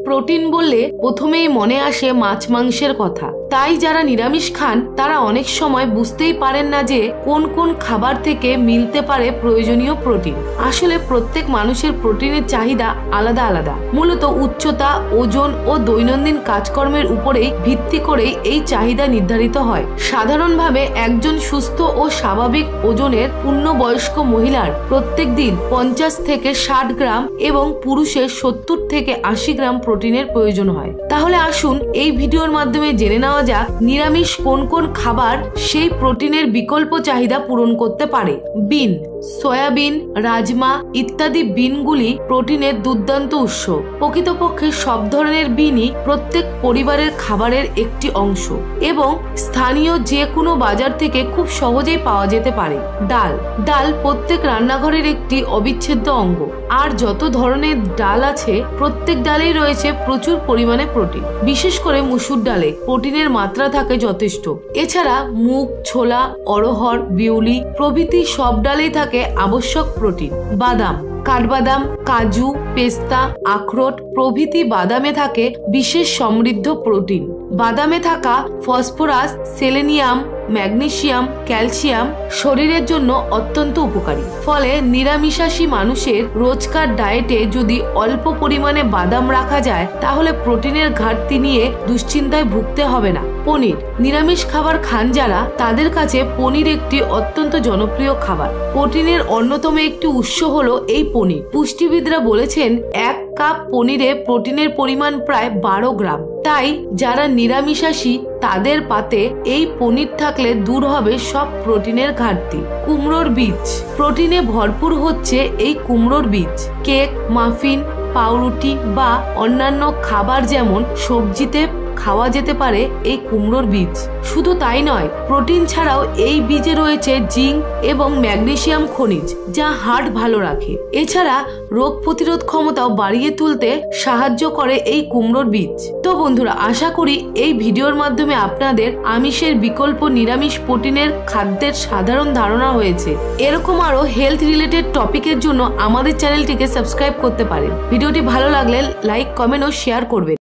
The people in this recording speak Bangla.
প্রোটিন বললে প্রথমেই মনে আসে মাছ মাংসের কথা। তাই যারা নিরামিষ খান তারা অনেক সময় বুঝতেই পারেন না যে কোন কোন খাবার থেকে মিলতে পারে প্রয়োজনীয় প্রোটিন। আসলে প্রত্যেক মানুষের প্রোটিনের চাহিদা আলাদা আলাদা। মূলত উচ্চতা, ওজন ও দৈনন্দিন কাজকর্মের উপরেই ভিত্তি করেই এই চাহিদা নির্ধারিত হয়। সাধারণভাবে একজন সুস্থ ও স্বাভাবিক ওজনের পূর্ণবয়স্ক মহিলার প্রত্যেক দিন 50 থেকে 60 গ্রাম এবং পুরুষের 70 থেকে 80 গ্রাম প্রোটিনের প্রয়োজন হয়। তাহলে আসুন এই ভিডিওর মাধ্যমে জেনে নেওয়া যাক নিরামিষ কোন কোন খাবার সেই প্রোটিনের বিকল্প চাহিদা পূরণ করতে পারে। বিন, সয়াবিন, রাজমা ইত্যাদি বিনগুলি প্রোটিনের দুর্দান্ত উৎস। প্রকৃতপক্ষে সব ধরনের বিনই প্রত্যেক পরিবারের খাবারের একটি অংশ এবং স্থানীয় যে কোনো বাজার থেকে খুব সহজেই পাওয়া যেতে পারে। ডাল, ডাল প্রত্যেক রান্নাঘরের একটি অবিচ্ছেদ্য অঙ্গ। আর যত ধরনের ডাল আছে প্রত্যেক ডালেই রয়েছে প্রচুর পরিমাণে প্রোটিন। বিশেষ করে মসুর ডালে প্রোটিনের মাত্রা থাকে যথেষ্ট। এছাড়া মুগ, ছোলা, অড়হর, বিউলি প্রভৃতি সব ডালেই থাকে আবশ্যক প্রোটিন। বাদাম, কাঠবাদাম, কাজু, পেস্তা, আখরোট প্রভৃতি বাদামে থাকে বিশেষ সমৃদ্ধ প্রোটিন। বাদামে থাকা ফসফরাস, সেলেনিয়াম, ম্যাগনেসিয়াম, ক্যালসিয়াম শরীরের জন্য অত্যন্ত উপকারী। ফলে নিরামিষাশী মানুষের রোজকার ডায়েটে যদি অল্প পরিমাণে বাদাম রাখা যায় তাহলে প্রোটিনের ঘাটতি নিয়ে দুশ্চিন্তায় ভুগতে হবে না। পনির, নিরামিষ খাবার খান যারা তাদের কাছে পনির একটি অত্যন্ত জনপ্রিয় খাবার। প্রোটিনের অন্যতম একটি উৎস হলো এই পনির। পুষ্টিবিদরা বলেছেন 1 কাপ পনিরে প্রোটিনের পরিমাণ প্রায় 12 গ্রাম। তাই যারা নিরামিষাশী তাদের পাতে এই পনির থাকলে দূর হবে সব প্রোটিনের ঘাটতি। কুমড়োর বীজ, প্রোটিনে ভরপুর হচ্ছে এই কুমড়োর বীজ। কেক, মাফিন, পাউরুটি বা অন্যান্য খাবার যেমন সবজিতে খাওয়া যেতে পারে এই কুমড়োর বীজ। শুধু তাই নয়, প্রোটিন ছাড়াও এই বীজে রয়েছে জিঙ্ক এবং ম্যাগনেসিয়াম খনিজ যা হার্ট ভালো রাখে। এছাড়া রোগ প্রতিরোধ ক্ষমতাও বাড়িয়ে তুলতে সাহায্য করে এই কুমড়োর বীজ। তো বন্ধুরা, আশা করি এই ভিডিওর মাধ্যমে আপনাদের আমিষের বিকল্প নিরামিষ প্রোটিনের খাদ্যের সাধারণ ধারণা হয়েছে। এরকম আরো হেলথ রিলেটেড টপিকের জন্য আমাদের চ্যানেলটিকে সাবস্ক্রাইব করতে পারেন। ভিডিওটি ভালো লাগলে লাইক, কমেন্ট ও শেয়ার করবেন।